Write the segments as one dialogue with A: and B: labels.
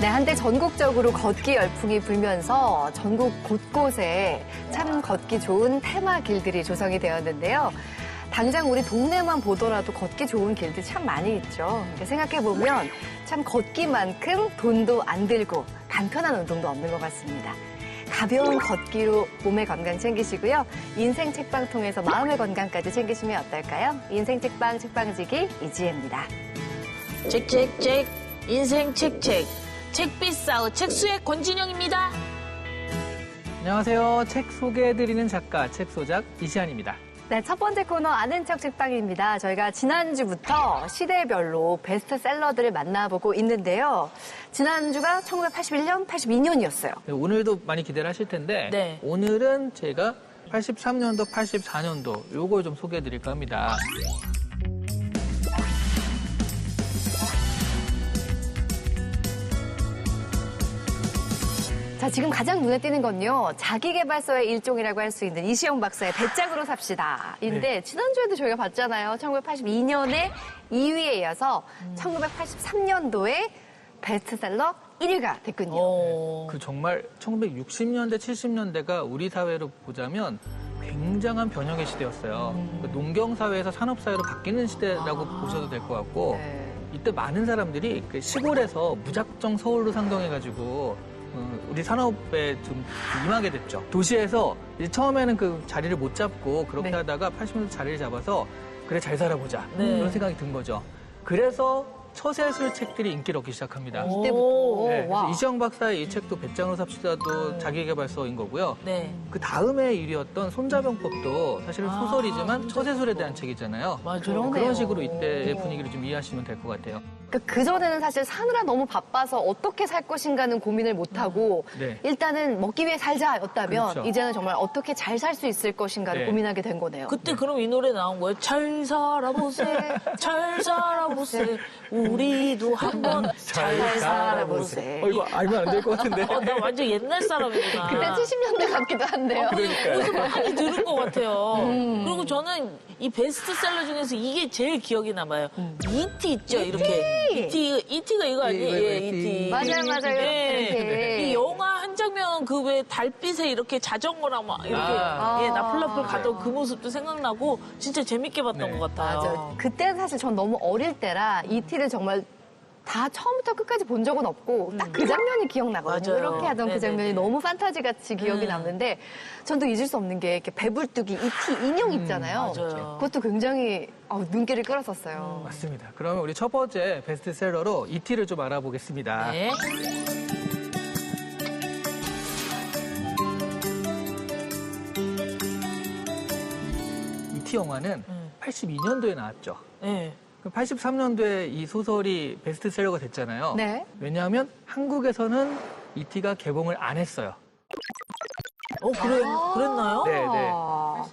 A: 네, 한때 전국적으로 걷기 열풍이 불면서 전국 곳곳에 참 걷기 좋은 테마 길들이 조성이 되었는데요. 당장 우리 동네만 보더라도 걷기 좋은 길들 참 많이 있죠. 생각해보면 참 걷기만큼 돈도 안 들고 간편한 운동도 없는 것 같습니다. 가벼운 걷기로 몸의 건강 챙기시고요. 인생 책방 통해서 마음의 건강까지 챙기시면 어떨까요? 인생 책방 책방지기 이지혜입니다.
B: 책책책 인생 책책 책비싸우 책수의 권진영입니다.
C: 안녕하세요. 책 소개해드리는 작가 책소작 이시안입니다.
A: 네, 첫 번째 코너 아는 척 책방입니다. 저희가 지난주부터 시대별로 베스트셀러들을 만나보고 있는데요. 지난주가 1981년, 82년이었어요.
C: 오늘도 많이 기대를 하실 텐데
B: 네.
C: 오늘은 제가 83년도, 84년도 요걸 좀 소개해드릴까 합니다.
A: 자, 지금 가장 눈에 띄는 건요. 자기계발서의 일종이라고 할 수 있는 이시영 박사의 배짱으로 삽시다. 인데 지난주에도 저희가 봤잖아요. 1982년에 2위에 이어서 1983년도에 베스트셀러 1위가 됐군요.
C: 그 정말 1960년대, 70년대가 우리 사회로 보자면 굉장한 변형의 시대였어요. 그 농경사회에서 산업사회로 바뀌는 시대라고 보셔도 될 것 같고
A: 네.
C: 이때 많은 사람들이 그 시골에서 무작정 서울로 상경해가지고 우리 산업에 좀 임하게 됐죠. 도시에서 이제 처음에는 그 자리를 못 잡고 그렇게
A: 네.
C: 하다가 80년대 자리를 잡아서 그래 잘 살아보자
B: 네.
C: 그런 생각이 든 거죠. 그래서 처세술 책들이 인기를 얻기 시작합니다.
A: 이때부터.
C: 네,
A: 와.
C: 그래서 이시영 박사의 이 책도 배짱으로 삽시다도 자기계발서인 거고요.
B: 네.
C: 그 다음에 일이었던 손자병법도 사실은 소설이지만 처세술에 대한 책이잖아요.
B: 맞아요.
A: 그러네요.
C: 그런 식으로 이때의 분위기를 좀 이해하시면 될 것 같아요.
A: 그전에는 사실 사느라 너무 바빠서 어떻게 살 것인가는 고민을 못하고
C: 네.
A: 일단은 먹기 위해 살자였다면
C: 그렇죠.
A: 이제는 정말 어떻게 잘 살 수 있을 것인가를
C: 네.
A: 고민하게 된 거네요.
B: 그때 그럼 이 노래 나온 거예요? 잘 살아보세, 잘 살아보세, 우리도 한번 잘 살아보세.
C: 이거 알면 안 될 것 같은데.
B: 나 완전 옛날 사람이구나.
A: 그때 70년대 같기도 한데요.
B: 어디서 많이 들은 것 같아요. 그리고 저는 이 베스트셀러 중에서 이게 제일 기억이 남아요. E.T. 있죠, 이렇게. E.T.가 이거 아니에요? 예, E.T.
A: 맞아요. 이렇게.
B: 이 영화 한 장면 그 왜 달빛에 이렇게 자전거랑 막 이렇게 예, 나풀나풀 가던 그 모습도 생각나고 진짜 재밌게 봤던
C: 네.
B: 것 같아요.
A: 맞아요. 그때는 사실 전 너무 어릴 때라 E.T.를 정말 다 처음부터 끝까지 본 적은 없고 딱 그 장면이 기억나거든요.
B: 맞아요.
A: 이렇게 하던 그 장면이
B: 네네네.
A: 너무 판타지같이 기억이 남는데 전 또 잊을 수 없는 게 이렇게 배불뚝이 E.T. 인형 있잖아요.
B: 맞아요.
A: 그것도 굉장히 눈길을 끌었었어요.
C: 맞습니다. 그러면 우리 첫 번째 베스트셀러로 E.T.를 좀 알아보겠습니다.
B: 네.
C: E.T. 영화는 82년도에 나왔죠.
B: 네.
C: 83년도에 이 소설이 베스트셀러가 됐잖아요.
A: 네.
C: 왜냐하면 한국에서는 E.T.가 개봉을 안 했어요.
B: 그랬나요?
C: 네.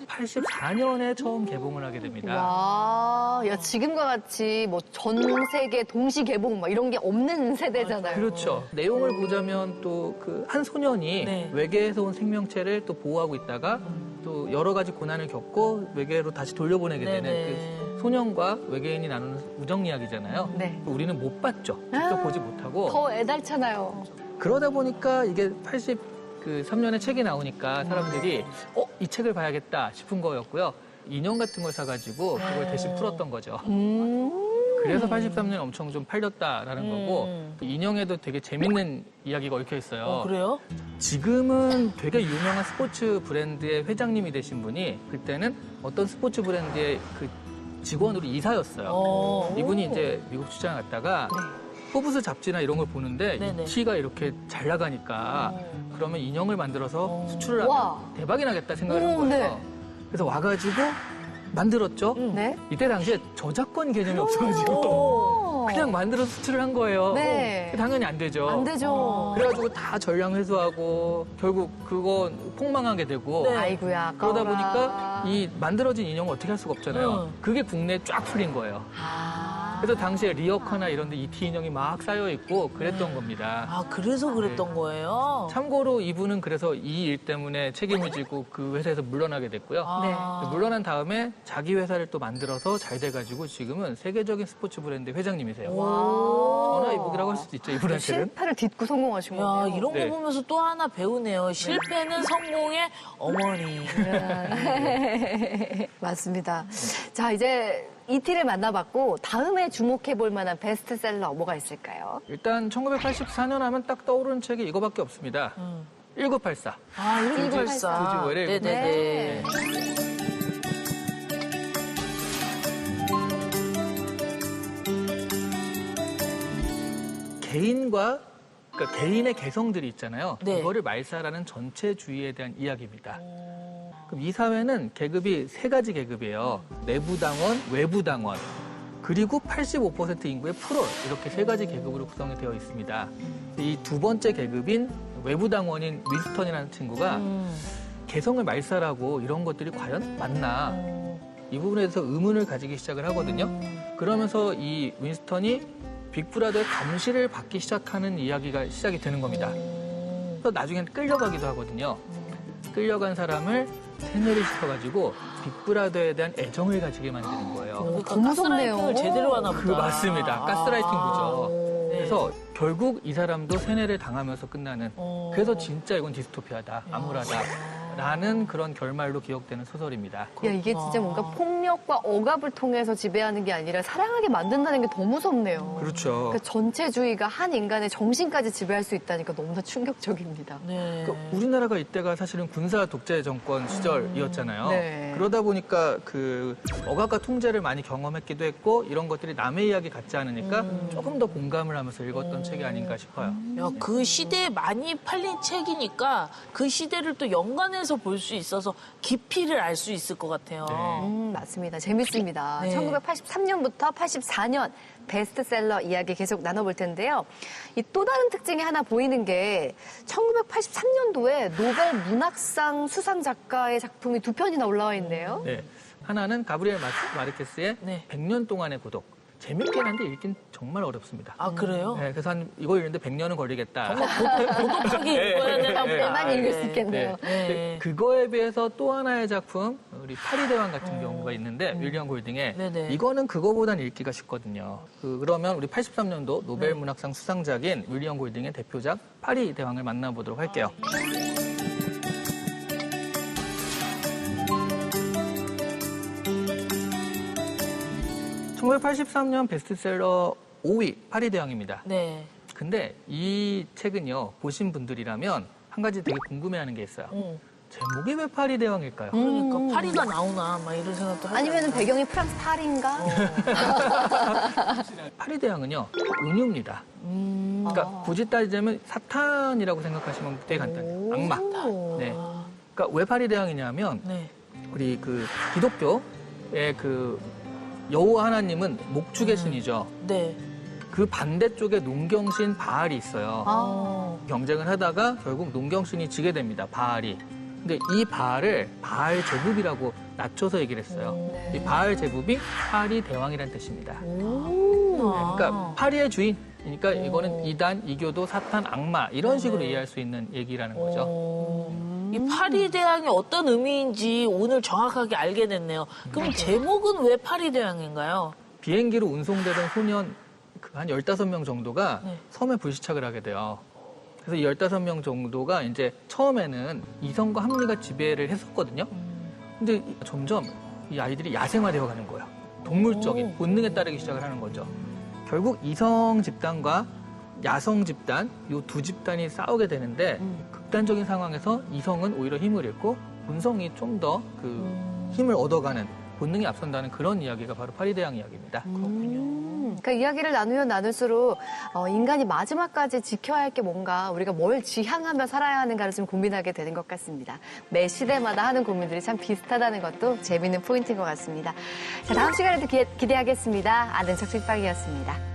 C: 84년에 처음 개봉을 하게 됩니다.
A: 와, 야, 지금과 같이 뭐 전 세계 동시 개봉 막 이런 게 없는 세대잖아요.
C: 그렇죠. 내용을 보자면 또 그 한 소년이
B: 네.
C: 외계에서 온 생명체를 또 보호하고 있다가 또 여러 가지 고난을 겪고 외계로 다시 돌려보내게 되는
B: 네네.
C: 그 소년과 외계인이 나누는 우정 이야기잖아요.
A: 네.
C: 우리는 못 봤죠. 직접 보지 못하고.
A: 더 애달잖아요.
C: 그러다 보니까 이게 83년에 책이 나오니까 사람들이 이 책을 봐야겠다 싶은 거였고요. 인형 같은 걸 사가지고 그걸 대신 풀었던 거죠. 그래서 83년에 엄청 좀 팔렸다라는 거고 또 인형에도 되게 재밌는 이야기가 얽혀 있어요.
B: 그래요?
C: 지금은 되게 유명한 스포츠 브랜드의 회장님이 되신 분이 그때는 어떤 스포츠 브랜드의 그 직원으로 이사였어요. 이분이 이제 미국 출장을 갔다가 포브스 잡지나 이런 걸 보는데
B: 네네.
C: 이티가 이렇게 잘 나가니까 그러면 인형을 만들어서 수출을
A: 와.
C: 하면 대박이 나겠다 생각을 한
A: 오,
C: 거예요.
A: 네.
C: 그래서 와가지고 만들었죠.
A: 네.
C: 이때 당시에 저작권 개념이 없어가지고 그냥 만들어서 수출을 한 거예요.
A: 네.
C: 당연히 안 되죠.
A: 안 되죠.
C: 그래가지고 다 전량 회수하고 결국 그거 폭망하게 되고
B: 네.
A: 아이고야.
C: 그러다
A: 아까워라.
C: 보니까 이 만들어진 인형을 어떻게 할 수가 없잖아요. 그게 국내에 쫙 풀린 거예요.
A: 아.
C: 그래서 당시에 리어카나 이런 데 이티 인형이 막 쌓여 있고 그랬던 겁니다.
B: 아, 그래서 그랬던 거예요?
C: 참고로 이분은 그래서 이 일 때문에 책임을 지고 그 회사에서 물러나게 됐고요.
B: 아.
C: 물러난 다음에 자기 회사를 또 만들어서 잘 돼가지고 지금은 세계적인 스포츠 브랜드 회장님이세요. 전화 이북이라고 할 수도 있죠, 이분한테는.
A: 실패를 딛고 성공하신
B: 야,
A: 거예요.
B: 이런 거
C: 네.
B: 보면서 또 하나 배우네요. 실패는 성공의 어머니.
A: 맞습니다. 자, 이제 이티를 만나봤고 다음에 주목해볼 만한 베스트셀러 뭐가 있을까요?
C: 일단 1984년 하면 딱 떠오르는 책이 이거밖에 없습니다. 1984.
B: 아, 1984.
C: 조지 웰의
B: 네네네.
C: 그러니까 개인의 개성들이 있잖아요.
B: 네.
C: 그거를 말살하는 전체주의에 대한 이야기입니다. 그럼 이 사회는 계급이 세 가지 계급이에요. 내부 당원, 외부 당원, 그리고 85% 인구의 프롤 이렇게 세 가지 계급으로 구성이 되어 있습니다. 이 두 번째 계급인 외부 당원인 윈스턴이라는 친구가 개성을 말살하고 이런 것들이 과연 맞나? 이 부분에 대해서 의문을 가지기 시작을 하거든요. 그러면서 이 윈스턴이 빅브라더의 감시를 받기 시작하는 이야기가 시작이 되는 겁니다. 그래서 나중엔 끌려가기도 하거든요. 끌려간 사람을 세뇌를 시켜가지고 빅브라더에 대한 애정을 가지게 만드는 거예요.
B: 그러니까
A: 너무 무섭네요.
B: 가스라이팅을 제대로 하나 보다.
C: 맞습니다. 가스라이팅이죠.
B: 네.
C: 그래서 결국 이 사람도 세뇌를 당하면서 끝나는 그래서 진짜 이건 디스토피아다, 암울하다라는 그런 결말로 기억되는 소설입니다.
A: 야, 이게 진짜 뭔가 폭력과 억압을 통해서 지배하는 게 아니라 사랑하게 만든다는 게 더 무섭네요.
C: 그렇죠.
A: 그 전체주의가 한 인간의 정신까지 지배할 수 있다니까 너무나 충격적입니다.
B: 네.
C: 그러니까 우리나라가 이때가 사실은 군사 독재 정권 시절이었잖아요.
A: 네.
C: 그러다 보니까 그 억압과 통제를 많이 경험했기도 했고 이런 것들이 남의 이야기 같지 않으니까 조금 더 공감을 하면서 읽었던 책이 아닌가 싶어요.
B: 야, 그 시대에 많이 팔린 책이니까 그 시대를 또 연관해서 볼 수 있어서 깊이를 알 수 있을 것 같아요.
A: 맞습니다. 재밌습니다.
B: 네.
A: 1983년부터 84년 베스트셀러 이야기 계속 나눠볼 텐데요. 이 또 다른 특징이 하나 보이는 게 1983년도에 노벨 문학상 수상 작가의 작품이 두 편이나 올라와 있네요.
C: 네. 하나는 가브리엘 마르케스의
B: 네.
C: 100년 동안의 고독. 재밌긴 한데 읽긴 정말 어렵습니다.
B: 아, 그래요?
C: 네, 그래서 이거 읽는데 100년은 걸리겠다.
B: 고독하게 읽어야 되나 보다.
A: 많이 읽을 수 있겠네요.
B: 네.
C: 그거에 비해서 또 하나의 작품, 우리 파리대왕 같은 경우가 있는데, 윌리엄 골딩의
B: 네네.
C: 이거는 그거보단 읽기가 쉽거든요. 그러면 우리 83년도 노벨 문학상 수상작인 윌리엄 골딩의 대표작 파리대왕을 만나보도록 할게요. 1983년 베스트셀러 5위 파리대왕입니다.
B: 네.
C: 근데 이 책은요, 보신 분들이라면 한 가지 되게 궁금해하는 게 있어요. 제목이 왜 파리대왕일까요?
B: 그러니까 파리가 나오나 막 이런 생각도 하잖아요.
A: 아니면 배경이 프랑스 파리인가?
C: 파리대왕은요, 은유입니다. 그러니까 굳이 따지자면 사탄이라고 생각하시면 되게 간단해요. 악마. 네. 그러니까 왜 파리대왕이냐면
B: 네.
C: 우리 그 기독교의 그 여호와 하나님은 목축의 신이죠.
B: 네.
C: 그 반대쪽에 농경신 바알이 있어요. 경쟁을 하다가 결국 농경신이 지게 됩니다. 바알이. 근데 이 바알을 바알 제국이라고 낮춰서 얘기를 했어요. 이 바알 제국이 파리 대왕이라는 뜻입니다. 그러니까 파리의 주인. 그러니까 이거는 이단, 이교도, 사탄, 악마 이런 식으로 이해할 수 있는 얘기라는 거죠.
B: 이 파리대왕이 어떤 의미인지 오늘 정확하게 알게 됐네요. 그럼 제목은 왜 파리대왕인가요?
C: 비행기로 운송되던 소년 한 15명 정도가
B: 네.
C: 섬에 불시착을 하게 돼요. 그래서 이 15명 정도가 이제 처음에는 이성과 합리가 지배를 했었거든요. 근데 점점 이 아이들이 야생화되어 가는 거예요. 동물적인 본능에 따르기 시작을 하는 거죠. 결국 이성 집단과 야성 집단, 이 두 집단이 싸우게 되는데 극단적인 상황에서 이성은 오히려 힘을 잃고 본성이 좀 더 그 힘을 얻어가는 본능이 앞선다는 그런 이야기가 바로 파리대왕 이야기입니다.
A: 그러니까 이야기를 나누면 나눌수록 인간이 마지막까지 지켜야 할 게 뭔가 우리가 뭘 지향하며 살아야 하는가를 좀 고민하게 되는 것 같습니다. 매 시대마다 하는 고민들이 참 비슷하다는 것도 재미있는 포인트인 것 같습니다. 자, 다음 시간에도 기대하겠습니다. 아는 척 책방이었습니다.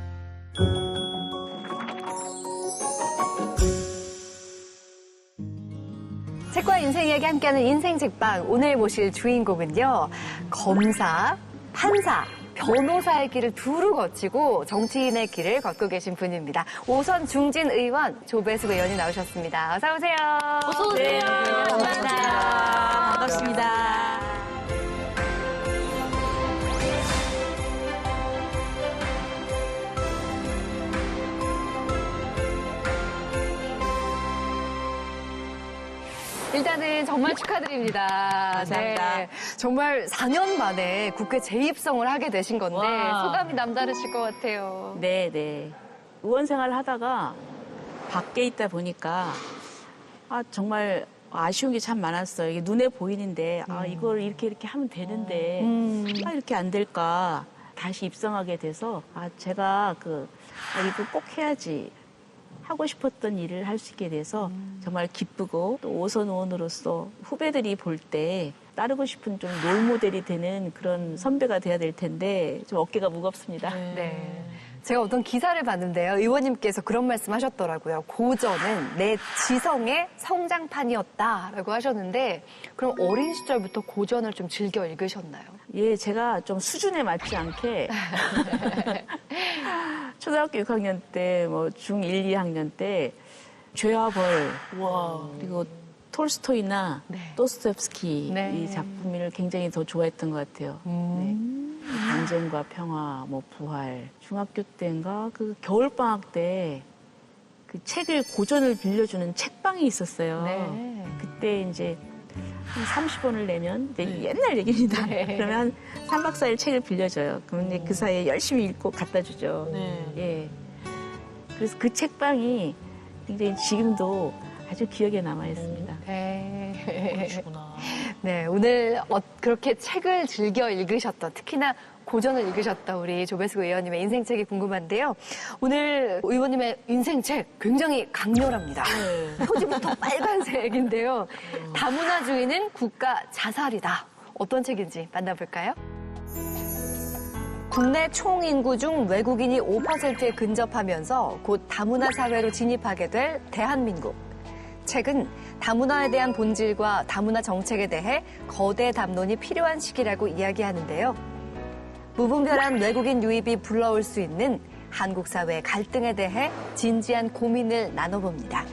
A: 책과 인생 이야기 함께하는 인생 책방. 오늘 모실 주인공은요. 검사, 판사, 변호사의 길을 두루 거치고 정치인의 길을 걷고 계신 분입니다. 오선 중진 의원 조배숙 의원이 나오셨습니다. 어서 오세요.
B: 어서 오세요.
A: 반갑습니다.
D: 반갑습니다.
A: 일단은 정말 축하드립니다.
D: 감사합니다.
A: 네, 정말 4년 만에 국회 재입성을 하게 되신 건데
B: 와.
A: 소감이 남다르실 것 같아요.
D: 네, 네. 의원 생활을 하다가 밖에 있다 보니까 정말 아쉬운 게 참 많았어요. 이게 눈에 보이는데 이걸 이렇게 하면 되는데 이렇게 안 될까. 다시 입성하게 돼서 제가 이거 꼭 해야지 하고 싶었던 일을 할 수 있게 돼서 정말 기쁘고 또 오선 의원으로서 후배들이 볼 때 따르고 싶은 좀 롤모델이 되는 그런 선배가 돼야 될 텐데 좀 어깨가 무겁습니다.
A: 네. 제가 어떤 기사를 봤는데요. 의원님께서 그런 말씀 하셨더라고요. 고전은 내 지성의 성장판이었다라고 하셨는데 그럼 어린 시절부터 고전을 좀 즐겨 읽으셨나요?
D: 예, 제가 좀 수준에 맞지 않게 초등학교 6학년 때, 중1, 2학년 때 죄와 벌, 그리고 톨스토이나
A: 네.
D: 도스토옙스키
A: 네.
D: 이 작품을 굉장히 더 좋아했던 것 같아요. 네. 전쟁과 평화, 부활. 중학교 때인가 그 겨울방학 때 그 책을 고전을 빌려주는 책방이 있었어요.
A: 네.
D: 그때 이제 한 30원을 내면 옛날 얘기입니다. 그러면 한 3박 4일 책을 빌려줘요. 그러면 이제 그 사이에 열심히 읽고 갖다 주죠.
B: 네.
D: 예. 그래서 그 책방이 굉장히 지금도 아주 기억에 남아 있습니다.
A: 네.
B: 그러시구나.
A: 네, 오늘 그렇게 책을 즐겨 읽으셨던, 특히나 고전을 읽으셨던 우리 조배숙 의원님의 인생책이 궁금한데요. 오늘 의원님의 인생책 굉장히 강렬합니다. 표지부터 빨간색인데요. 다문화주의는 국가 자살이다. 어떤 책인지 만나볼까요? 국내 총 인구 중 외국인이 5%에 근접하면서 곧 다문화 사회로 진입하게 될 대한민국. 책은 다문화에 대한 본질과 다문화 정책에 대해 거대 담론이 필요한 시기라고 이야기하는데요. 무분별한 외국인 유입이 불러올 수 있는 한국 사회의 갈등에 대해 진지한 고민을 나눠봅니다.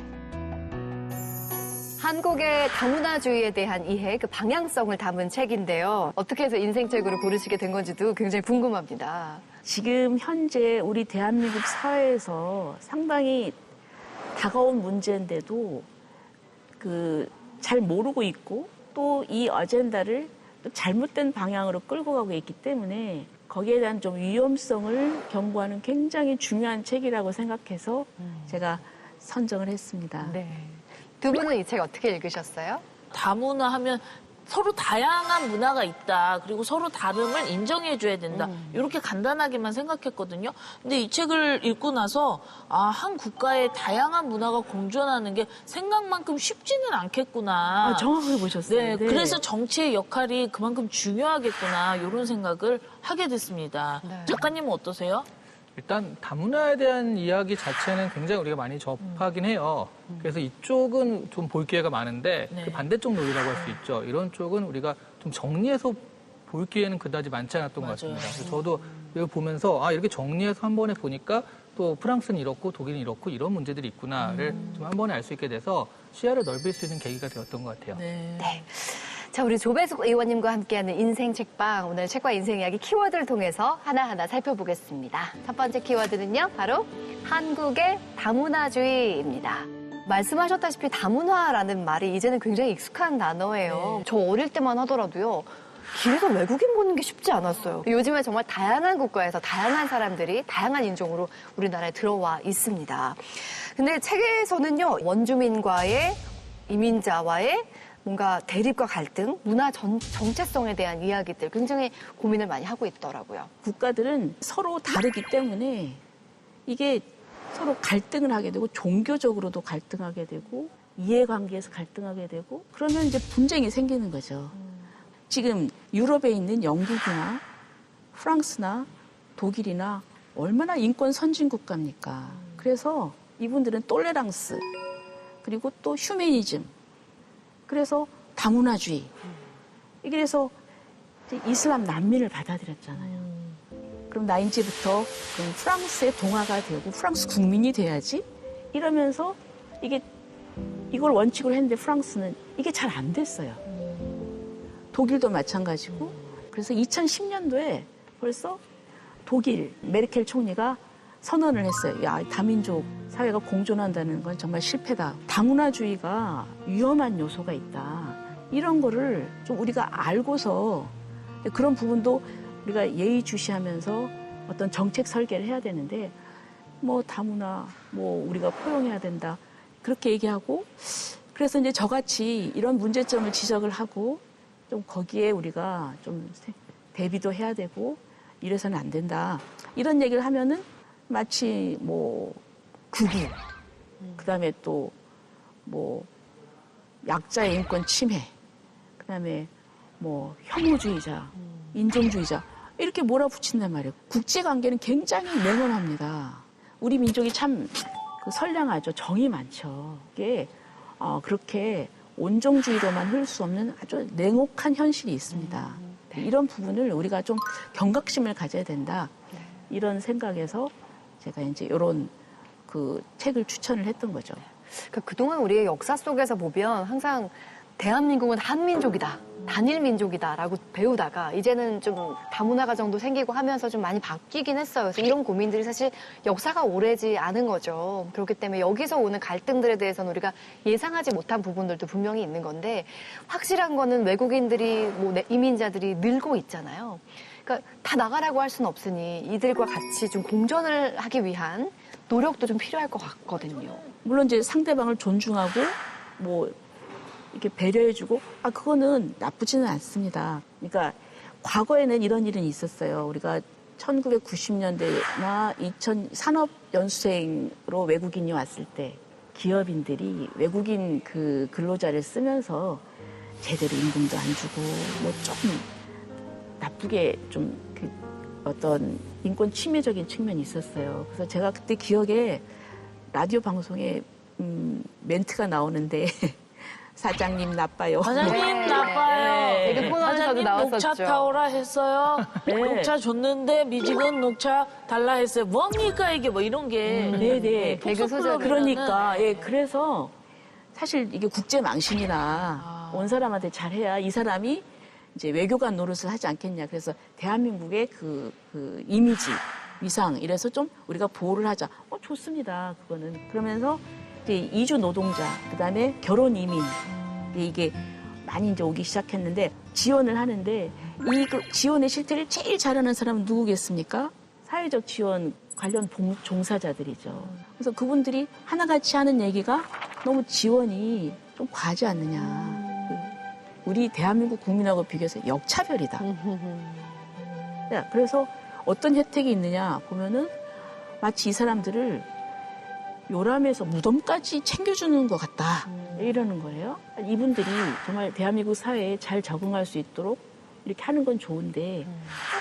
A: 한국의 다문화주의에 대한 이해, 그 방향성을 담은 책인데요. 어떻게 해서 인생책으로 고르시게 된 건지도 굉장히 궁금합니다.
D: 지금 현재 우리 대한민국 사회에서 상당히 다가온 문제인데도 잘 모르고 있고 또 이 어젠다를 또 잘못된 방향으로 끌고 가고 있기 때문에 거기에 대한 좀 위험성을 경고하는 굉장히 중요한 책이라고 생각해서 제가 선정을 했습니다.
A: 네. 두 분은 이 책 어떻게 읽으셨어요?
B: 다문화 하면 서로 다양한 문화가 있다. 그리고 서로 다름을 인정해줘야 된다. 이렇게 간단하게만 생각했거든요. 근데 이 책을 읽고 나서 한 국가의 다양한 문화가 공존하는 게 생각만큼 쉽지는 않겠구나.
D: 정확하게 보셨어요.
B: 네, 그래서 정치의 역할이 그만큼 중요하겠구나. 이런 생각을 하게 됐습니다.
A: 네.
B: 작가님은 어떠세요?
C: 일단 다문화에 대한 이야기 자체는 굉장히 우리가 많이 접하긴 해요. 그래서 이쪽은 좀 볼 기회가 많은데
B: 네.
C: 그 반대쪽 논리라고 할 수 있죠. 이런 쪽은 우리가 좀 정리해서 볼 기회는 그다지 많지 않았던 것 같습니다. 그래서 저도 이거 보면서 이렇게 정리해서 한 번에 보니까 또 프랑스는 이렇고 독일은 이렇고 이런 문제들이 있구나를 좀 한 번에 알 수 있게 돼서 시야를 넓힐 수 있는 계기가 되었던 것 같아요.
B: 네.
A: 자, 우리 조배숙 의원님과 함께하는 인생 책방. 오늘 책과 인생 이야기 키워드를 통해서 하나하나 살펴보겠습니다. 첫 번째 키워드는요, 바로 한국의 다문화주의입니다. 말씀하셨다시피 다문화라는 말이 이제는 굉장히 익숙한 단어예요. 저 어릴 때만 하더라도요. 길에서 외국인 보는 게 쉽지 않았어요. 요즘에 정말 다양한 국가에서 다양한 사람들이 다양한 인종으로 우리나라에 들어와 있습니다. 근데 책에서는요, 원주민과의 이민자와의 뭔가 대립과 갈등, 문화 정체성에 대한 이야기들 굉장히 고민을 많이 하고 있더라고요.
D: 국가들은 서로 다르기 때문에 이게 서로 갈등을 하게 되고 종교적으로도 갈등하게 되고 이해관계에서 갈등하게 되고 그러면 이제 분쟁이 생기는 거죠. 지금 유럽에 있는 영국이나 프랑스나 독일이나 얼마나 인권 선진 국가입니까? 그래서 이분들은 톨레랑스 그리고 또 휴메니즘 그래서 다문화주의. 그래서 이슬람 난민을 받아들였잖아요. 그럼 나 이제부터 그럼 프랑스의 동화가 되고 프랑스 국민이 돼야지 이러면서 이걸 원칙으로 했는데 프랑스는 이게 잘 안 됐어요. 독일도 마찬가지고. 그래서 2010년도에 벌써 독일 메르켈 총리가 선언을 했어요. 야, 다민족 사회가 공존한다는 건 정말 실패다. 다문화주의가 위험한 요소가 있다. 이런 거를 좀 우리가 알고서 그런 부분도 우리가 예의주시하면서 어떤 정책 설계를 해야 되는데 뭐 다문화 뭐 우리가 포용해야 된다. 그렇게 얘기하고 그래서 이제 저같이 이런 문제점을 지적을 하고 좀 거기에 우리가 좀 대비도 해야 되고 이래서는 안 된다. 이런 얘기를 하면은 마치 뭐 극우, 그다음에 또 뭐 약자의 인권 침해, 그다음에 뭐 혐오주의자, 인종주의자 이렇게 몰아붙인단 말이에요. 국제관계는 굉장히 냉혹합니다. 우리 민족이 참 선량하죠. 정이 많죠. 이게 그렇게 온정주의로만 흐를 수 없는 아주 냉혹한 현실이 있습니다. 이런 부분을 우리가 좀 경각심을 가져야 된다. 이런 생각에서 제가 이제 이런 그 책을 추천을 했던 거죠.
A: 그러니까 그동안 우리의 역사 속에서 보면 항상 대한민국은 한민족이다, 단일민족이다라고 배우다가 이제는 좀 다문화가 정도 생기고 하면서 좀 많이 바뀌긴 했어요. 그래서 이런 고민들이 사실 역사가 오래지 않은 거죠. 그렇기 때문에 여기서 오는 갈등들에 대해서는 우리가 예상하지 못한 부분들도 분명히 있는 건데 확실한 거는 외국인들이 뭐 이민자들이 늘고 있잖아요. 그러니까 다 나가라고 할 수는 없으니 이들과 같이 좀 공존을 하기 위한 노력도 좀 필요할 것 같거든요.
D: 물론 이제 상대방을 존중하고 뭐 이렇게 배려해주고 그거는 나쁘지는 않습니다. 그러니까 과거에는 이런 일은 있었어요. 우리가 1990년대나 2000 산업연수생으로 외국인이 왔을 때 기업인들이 외국인 그 근로자를 쓰면서 제대로 임금도 안 주고 뭐 조금 나쁘게 좀 그 어떤 인권 침해적인 측면이 있었어요. 그래서 제가 그때 기억에 라디오 방송에 멘트가 나오는데 사장님 나빠요.
B: 사장님 나빠요.
A: 되게 코너에서도
B: 사장님
A: 나왔었죠.
B: 녹차 타오라 했어요.
D: 네.
B: 녹차 줬는데 미직은 녹차 달라 했어요. 뭡니까 이게 뭐 이런 게.
D: 네네.
A: 개그 소재.
D: 그러니까 그래서 사실 이게 국제 망신이라 온 사람한테 잘해야 이 사람이 이제 외교관 노릇을 하지 않겠냐. 그래서 대한민국의 그 이미지, 위상 이래서 좀 우리가 보호를 하자. 좋습니다. 그거는. 그러면서 이제 이주 노동자, 그다음에 결혼 이민 이게 많이 이제 오기 시작했는데 지원을 하는데 이 지원의 실태를 제일 잘하는 사람은 누구겠습니까? 사회적 지원 관련 종사자들이죠. 그래서 그분들이 하나같이 하는 얘기가 너무 지원이 좀 과하지 않느냐. 우리 대한민국 국민하고 비교해서 역차별이다. 그래서 어떤 혜택이 있느냐 보면은 마치 이 사람들을 요람에서 무덤까지 챙겨주는 것 같다. 이러는 거예요. 이분들이 정말 대한민국 사회에 잘 적응할 수 있도록 이렇게 하는 건 좋은데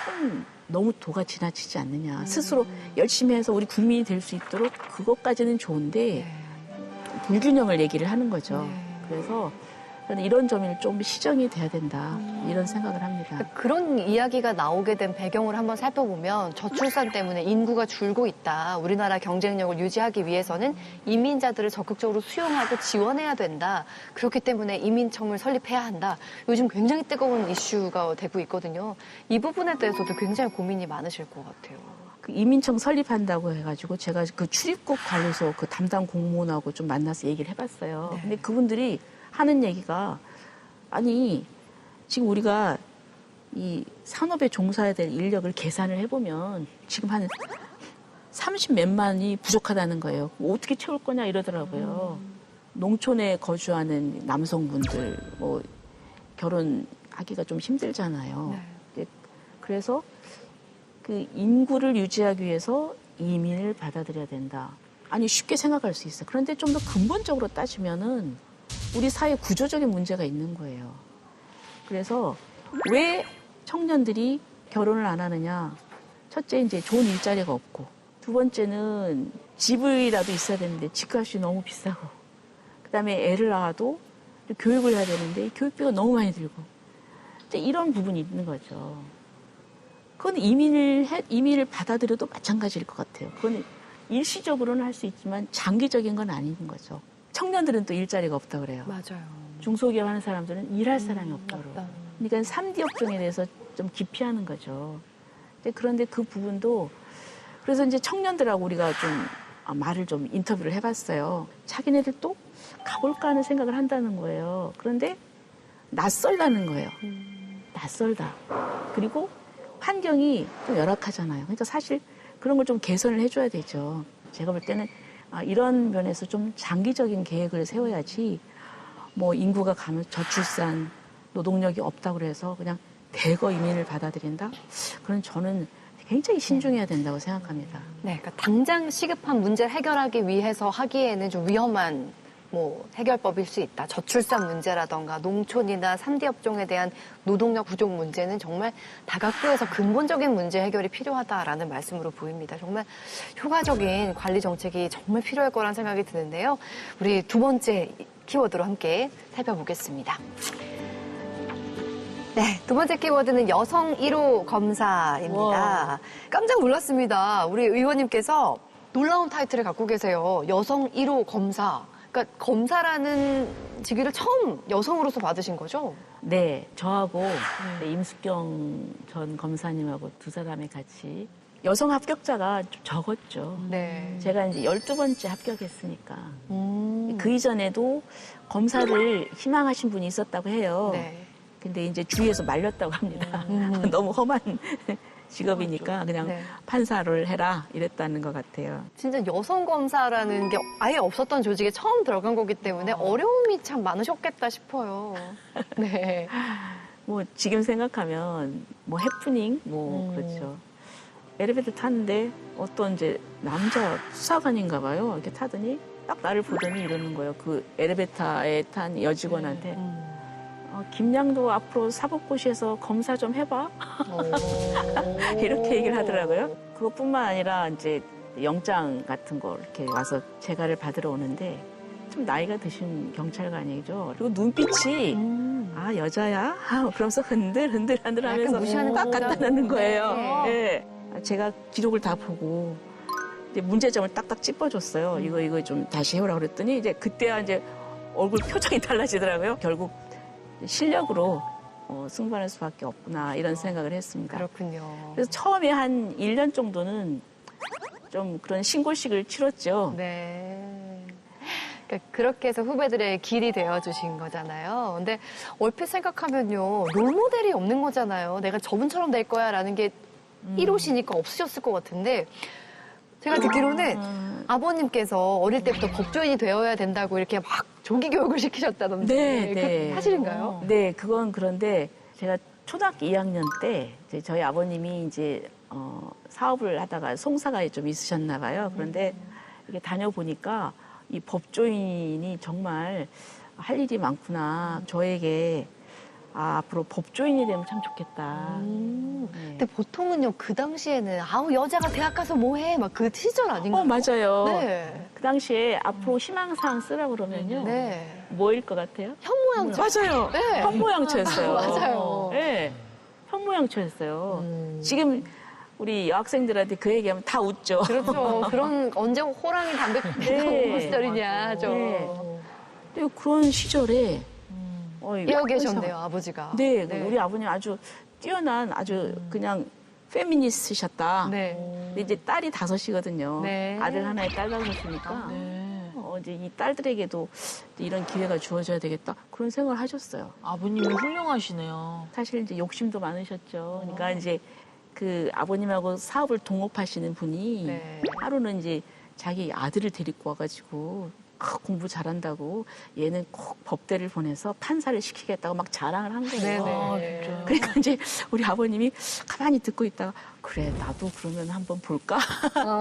D: 조금 너무 도가 지나치지 않느냐. 스스로 열심히 해서 우리 국민이 될 수 있도록 그것까지는 좋은데 불균형을 얘기를 하는 거죠. 그래서 저는 이런 점이 좀 시정이 돼야 된다. 이런 생각을 합니다.
A: 그런 이야기가 나오게 된 배경을 한번 살펴보면 저출산 때문에 인구가 줄고 있다. 우리나라 경쟁력을 유지하기 위해서는 이민자들을 적극적으로 수용하고 지원해야 된다. 그렇기 때문에 이민청을 설립해야 한다. 요즘 굉장히 뜨거운 이슈가 되고 있거든요. 이 부분에 대해서도 굉장히 고민이 많으실 것 같아요.
D: 그 이민청 설립한다고 해가지고 제가 그 출입국 관리소 그 담당 공무원하고 좀 만나서 얘기를 해봤어요.
A: 네.
D: 근데 그분들이 하는 얘기가 아니 지금 우리가 이 산업에 종사해야 될 인력을 계산을 해보면 지금 한 30몇만이 부족하다는 거예요. 어떻게 채울 거냐 이러더라고요. 농촌에 거주하는 남성분들 뭐 결혼하기가 좀 힘들잖아요.
A: 네.
D: 그래서 그 인구를 유지하기 위해서 이민을 받아들여야 된다. 아니 쉽게 생각할 수 있어. 그런데 좀 더 근본적으로 따지면은 우리 사회 구조적인 문제가 있는 거예요. 그래서 왜 청년들이 결혼을 안 하느냐? 첫째 이제 좋은 일자리가 없고, 두 번째는 집이라도 있어야 되는데 집값이 너무 비싸고, 그다음에 애를 낳아도 교육을 해야 되는데 교육비가 너무 많이 들고, 이제 이런 부분이 있는 거죠. 그건 이민을 받아들여도 마찬가지일 것 같아요. 그건 일시적으로는 할 수 있지만 장기적인 건 아닌 거죠. 청년들은 또 일자리가 없다 그래요.
A: 맞아요.
D: 중소기업 하는 사람들은 일할 사람이 없다 그래요.
A: 없다.
D: 그러니까 3D 업종에 대해서 좀 기피하는 거죠. 그런데 그 부분도 그래서 이제 청년들하고 우리가 좀 말을 좀 인터뷰를 해봤어요. 자기네들 또 가볼까 하는 생각을 한다는 거예요. 그런데 낯설다는 거예요. 낯설다. 그리고 환경이 좀 열악하잖아요. 그러니까 사실 그런 걸 좀 개선을 해줘야 되죠. 제가 볼 때는 이런 면에서 좀 장기적인 계획을 세워야지 뭐 인구가 가면 저출산, 노동력이 없다고 그래서 그냥 대거 이민을 받아들인다? 그건 저는 굉장히 신중해야 된다고 생각합니다.
A: 네, 그러니까 당장 시급한 문제를 해결하기 위해서 하기에는 좀 위험한 뭐 해결법일 수 있다. 저출산 문제라던가 농촌이나 3D 업종에 대한 노동력 부족 문제는 정말 다각도에서 근본적인 문제 해결이 필요하다라는 말씀으로 보입니다. 정말 효과적인 관리 정책이 정말 필요할 거란 생각이 드는데요. 우리 두 번째 키워드로 함께 살펴보겠습니다. 네, 두 번째 키워드는 여성 1호 검사입니다.
B: 와.
A: 깜짝 놀랐습니다. 우리 의원님께서 놀라운 타이틀을 갖고 계세요. 여성 1호 검사. 그러니까 검사라는 직위를 처음 여성으로서 받으신 거죠?
D: 네, 저하고 임숙경 전 검사님하고 두 사람이 같이 여성 합격자가 좀 적었죠.
A: 네.
D: 제가 이제 12번째 합격했으니까. 그 이전에도 검사를 희망하신 분이 있었다고 해요.
A: 네.
D: 근데 이제 주위에서 말렸다고 합니다. 너무 험한 직업이니까 그냥
A: 네.
D: 판사를 해라 이랬다는 것 같아요.
A: 진짜 여성 검사라는 게 아예 없었던 조직에 처음 들어간 거기 때문에 어려움이 참 많으셨겠다 싶어요. 네.
D: 뭐 지금 생각하면 뭐 해프닝 뭐 그렇죠. 엘리베이터 탔는데 어떤 이제 남자 수사관인가 봐요. 이렇게 타더니 딱 나를 보더니 이러는 거예요. 그 엘리베이터에 탄 여직원한테 김양도 앞으로 사법고시에서 검사 좀 해봐. 이렇게 얘기를 하더라고요. 그것뿐만 아니라 이제 영장 같은 거 이렇게 와서 재가를 받으러 오는데 좀 나이가 드신 경찰관이죠. 그리고 눈빛이 아 여자야? 그러면서 흔들 하면서
A: 무시하는
D: 딱
A: 거구나.
D: 갖다 놓는 거예요.
A: 네.
D: 네. 제가 기록을 다 보고 이제 문제점을 딱딱 짚어줬어요. 이거 좀 다시 해오라고 그랬더니 이제 그때야 이제 얼굴 표정이 달라지더라고요. 결국 실력으로 승부할 수밖에 없구나 이런 생각을 했습니다.
A: 그렇군요.
D: 그래서 처음에 한 1년 정도는 좀 그런 신고식을 치렀죠.
A: 네. 그러니까 그렇게 해서 후배들의 길이 되어주신 거잖아요. 근데 얼핏 생각하면요. 롤모델이 없는 거잖아요. 내가 저분처럼 될 거야 라는 게 1호시니까 없으셨을 것 같은데 제가 듣기로는 아버님께서 어릴 때부터 법조인이 되어야 된다고 이렇게 막 조기 교육을 시키셨다던데.
D: 네.
A: 그 사실인가요?
D: 네, 그건 그런데 제가 초등학교 2학년 때 이제 저희 아버님이 이제 사업을 하다가 송사가 좀 있으셨나 봐요. 그런데 이렇게 다녀보니까 이 법조인이 정말 할 일이 많구나. 저에게 앞으로 법조인이 되면 참 좋겠다. 네.
A: 근데 보통은요, 그 당시에는 아우, 여자가 대학 가서 뭐 해? 막 그 시절 아닌가요?
D: 맞아요.
A: 네.
D: 그 당시에 앞으로 희망사항 쓰라고 그러면요.
A: 네.
D: 뭐일 것 같아요?
A: 현모양처.
D: 맞아요.
A: 네.
D: 현모양처였어요.
A: 맞아요.
D: 네. 현모양처였어요. 지금 우리 여학생들한테 그 얘기하면 다 웃죠.
A: 그렇죠. 그런, 언제 호랑이 담배 피던
D: 네.
A: 시절이냐, 하죠.
D: 네. 근데 그런 시절에
A: 깨어 계셨네요, 아버지가.
D: 네, 우리 아버님 아주 뛰어난 아주 그냥 페미니스트셨다.
A: 네.
D: 근데 이제 딸이 5이거든요.
A: 네.
D: 아들 하나에 딸 5이니까 이제 이 딸들에게도 이런 기회가 주어져야 되겠다. 그런 생각을 하셨어요.
B: 아버님이 훌륭하시네요.
D: 사실 이제 욕심도 많으셨죠. 그러니까 이제 그 아버님하고 사업을 동업하시는 분이
A: 네.
D: 하루는 이제 자기 아들을 데리고 와가지고 공부 잘한다고 얘는 꼭 법대를 보내서 판사를 시키겠다고 막 자랑을 한 거예요.
A: 네네.
B: 진짜요?
D: 그러니까 이제 우리 아버님이 가만히 듣고 있다가 그래 나도 그러면 한번 볼까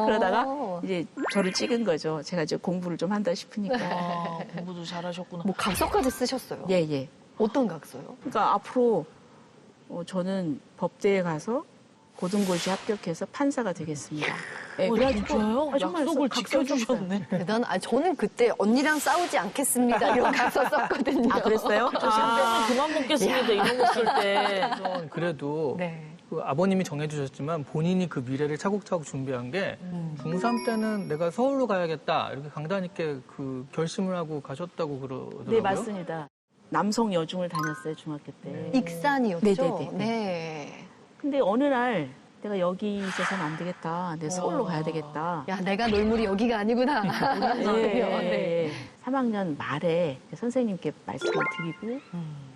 D: 그러다가 이제 저를 찍은 거죠. 제가 이제 공부를 좀 한다 싶으니까.
B: 공부도 잘하셨구나.
A: 뭐 각서까지 쓰셨어요?
D: 예.
A: 어떤 각서요?
D: 그러니까 앞으로 저는 법대에 가서 고등고시 합격해서 판사가 되겠습니다. 네, 그래가지고
B: 진짜요?
D: 정말
B: 약속을
D: 각서를
B: 지켜주셨네.
A: 저는 그때 언니랑 싸우지 않겠습니다. 이런 각서 썼거든요.
D: 아, 그랬어요?
B: 저 샴페인 그만 먹겠습니다. 이런 거 쓸 때.
C: 그래도
A: 네.
C: 그 아버님이 정해주셨지만 본인이 그 미래를 차곡차곡 준비한 게 중3 때는 내가 서울로 가야겠다 이렇게 강단 있게 그 결심을 하고 가셨다고 그러더라고요.
D: 네, 맞습니다. 남성 여중을 다녔어요, 중학교 때.
A: 익산이었죠?
D: 네네네.
A: 네.
D: 근데 어느 날 내가 여기 있어서는 안 되겠다. 내가 서울로 가야 되겠다.
A: 야, 내가 놀물이 여기가 아니구나. 네.
D: 3학년 말에 선생님께 말씀을 드리고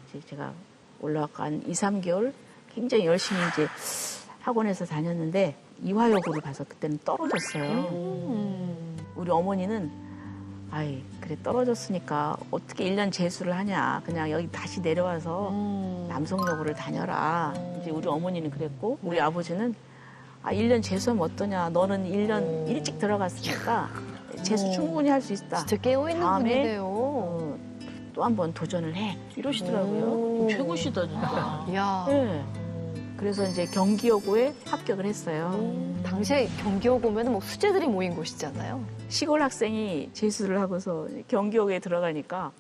D: 이제 제가 올라간 2, 3개월 굉장히 열심히 이제 학원에서 다녔는데 이화여고를 가서 그때는 떨어졌어요. 우리 어머니는 아이 그래 떨어졌으니까 어떻게 1년 재수를 하냐. 그냥 여기 다시 내려와서 남성여고를 다녀라. 이제 우리 어머니는 그랬고 우리 아버지는 1년 재수하면 어떠냐. 너는 1년 일찍 들어갔으니까 재수 충분히 할 수 있다.
A: 진짜 깨어있는
D: 다음에
A: 분이네요.
D: 또 한 번 도전을 해. 이러시더라고요.
B: 어, 최고시다, 진짜.
A: 야,
D: 네. 그래서 이제 경기여고에 합격을 했어요.
A: 당시에 경기여고 보면 뭐 수재들이 모인 곳이잖아요.
D: 시골 학생이 재수를 하고서 경기여고에 들어가니까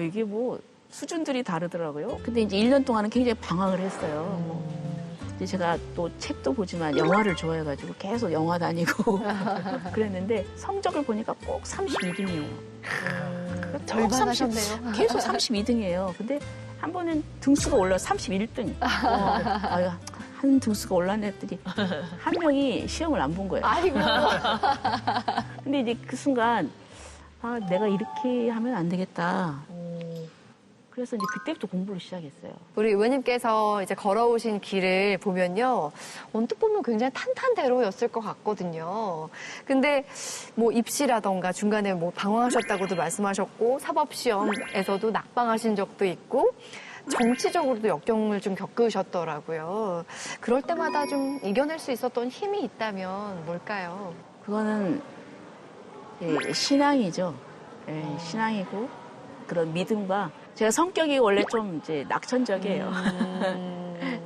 D: 이게 뭐 수준들이 다르더라고요. 근데 이제 1년 동안은 굉장히 방황을 했어요. 이제 제가 또 책도 보지만 영화를 좋아해가지고 계속 영화 다니고 그랬는데 성적을 보니까 꼭 32등이에요.
A: 절반 하셨네요.
D: 계속 32등이에요. 근데 한 번은 등수가 올라 31등. 한 등수가 올랐네 했더니 한 명이 시험을 안 본 거예요.
A: 아이고.
D: 근데 이제 그 순간 내가 이렇게 하면 안 되겠다. 그래서 이제 그때부터 공부를 시작했어요.
A: 우리 의원님께서 이제 걸어오신 길을 보면요. 언뜻 보면 굉장히 탄탄대로였을 것 같거든요. 근데 뭐 입시라던가 중간에 뭐 방황하셨다고도 말씀하셨고 사법시험에서도 낙방하신 적도 있고 정치적으로도 역경을 좀 겪으셨더라고요. 그럴 때마다 좀 이겨낼 수 있었던 힘이 있다면 뭘까요?
D: 그거는 신앙이죠. 신앙이고 그런 믿음과 제가 성격이 원래 좀 이제 낙천적이에요.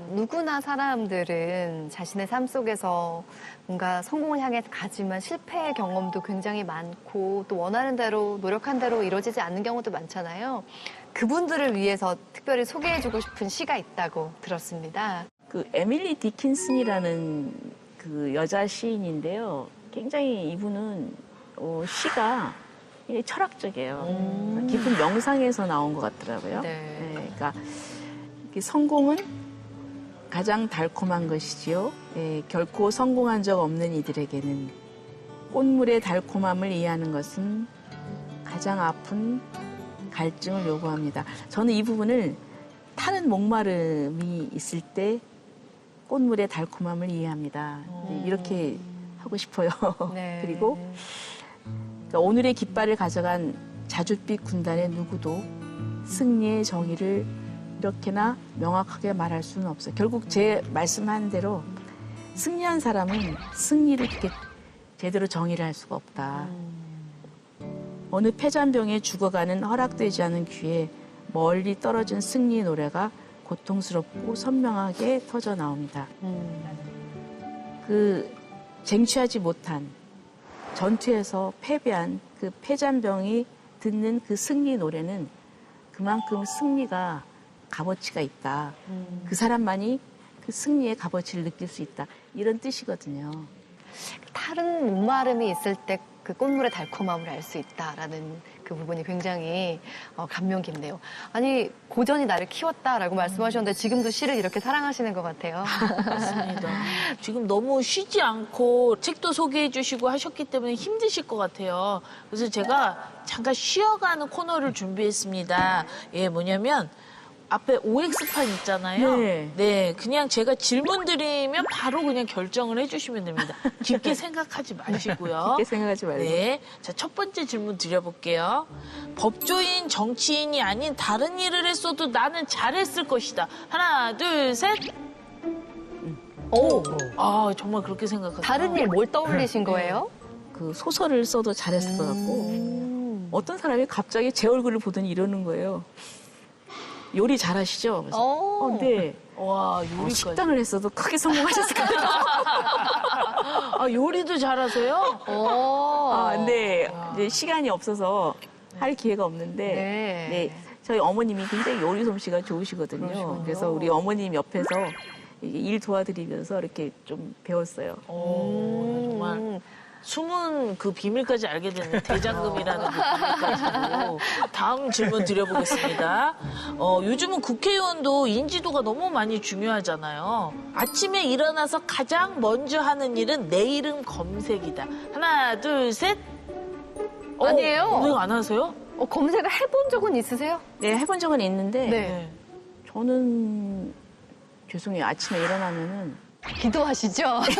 A: 누구나 사람들은 자신의 삶 속에서 뭔가 성공을 향해 가지만 실패의 경험도 굉장히 많고 또 원하는 대로 노력한 대로 이루어지지 않는 경우도 많잖아요. 그분들을 위해서 특별히 소개해주고 싶은 시가 있다고 들었습니다.
D: 그 에밀리 디킨슨이라는 그 여자 시인인데요. 굉장히 이분은 시가 굉장히 철학적이에요. 깊은 명상에서 나온 것 같더라고요.
A: 네.
D: 그러니까 성공은 가장 달콤한 것이지요. 결코 성공한 적 없는 이들에게는 꽃물의 달콤함을 이해하는 것은 가장 아픈 갈증을 요구합니다. 저는 이 부분을 타는 목마름이 있을 때 꽃물의 달콤함을 이해합니다. 이렇게 하고 싶어요.
A: 네.
D: 그리고 오늘의 깃발을 가져간 자줏빛 군단의 누구도 승리의 정의를 이렇게나 명확하게 말할 수는 없어요. 결국 제 말씀한 대로 승리한 사람은 승리를 이렇게 제대로 정의를 할 수가 없다. 어느 폐잔병에 죽어가는 허락되지 않은 귀에 멀리 떨어진 승리의 노래가 고통스럽고 선명하게 터져 나옵니다. 그 쟁취하지 못한 전투에서 패배한 그 폐잔병이 듣는 그 승리 노래는 그만큼 승리가 값어치가 있다. 그 사람만이 그 승리의 값어치를 느낄 수 있다. 이런 뜻이거든요.
A: 다른 목마름이 있을 때 그 꽃물의 달콤함을 알 수 있다라는 그 부분이 굉장히 감명 깊네요. 아니 고전이 나를 키웠다라고 말씀하셨는데 지금도 시를 이렇게 사랑하시는 것 같아요.
B: 맞습니다. 지금 너무 쉬지 않고 책도 소개해 주시고 하셨기 때문에 힘드실 것 같아요. 그래서 제가 잠깐 쉬어가는 코너를 준비했습니다. 뭐냐면 앞에 OX판 있잖아요.
D: 네.
B: 그냥 제가 질문 드리면 바로 그냥 결정을 해주시면 됩니다. 깊게 생각하지 마시고요.
D: 깊게 생각하지 말고.
B: 네. 자, 첫 번째 질문 드려볼게요. 법조인, 정치인이 아닌 다른 일을 했어도 나는 잘했을 것이다. 하나, 둘, 셋.
A: 오,
B: 정말 그렇게 생각하세요?
A: 다른 일 뭘 떠올리신 거예요?
D: 그 소설을 써도 잘했을 것 같고 어떤 사람이 갑자기 제 얼굴을 보더니 이러는 거예요. 요리 잘하시죠? 그래서, 네.
B: 와, 요리까지.
D: 식당을 했어도 크게 성공하셨을 것 같아요.
B: 요리도 잘하세요?
D: 네. 이제 시간이 없어서 할 기회가 없는데,
A: 네.
D: 저희 어머님이 굉장히 요리 솜씨가 좋으시거든요.
A: 그러시군요.
D: 그래서 우리 어머님 옆에서 이게 일 도와드리면서 이렇게 좀 배웠어요.
B: 정말 숨은 그 비밀까지 알게 되는 대장금이라는 그 비밀까지도. 다음 질문 드려보겠습니다. 요즘은 국회의원도 인지도가 너무 많이 중요하잖아요. 아침에 일어나서 가장 먼저 하는 일은 내 이름 검색이다. 하나, 둘, 셋.
A: 아니에요.
B: 왜 안 하세요?
A: 검색을 해본 적은 있으세요?
D: 네, 해본 적은 있는데
A: 네.
D: 저는 죄송해요. 아침에 일어나면은
A: 기도하시죠?
B: 하루를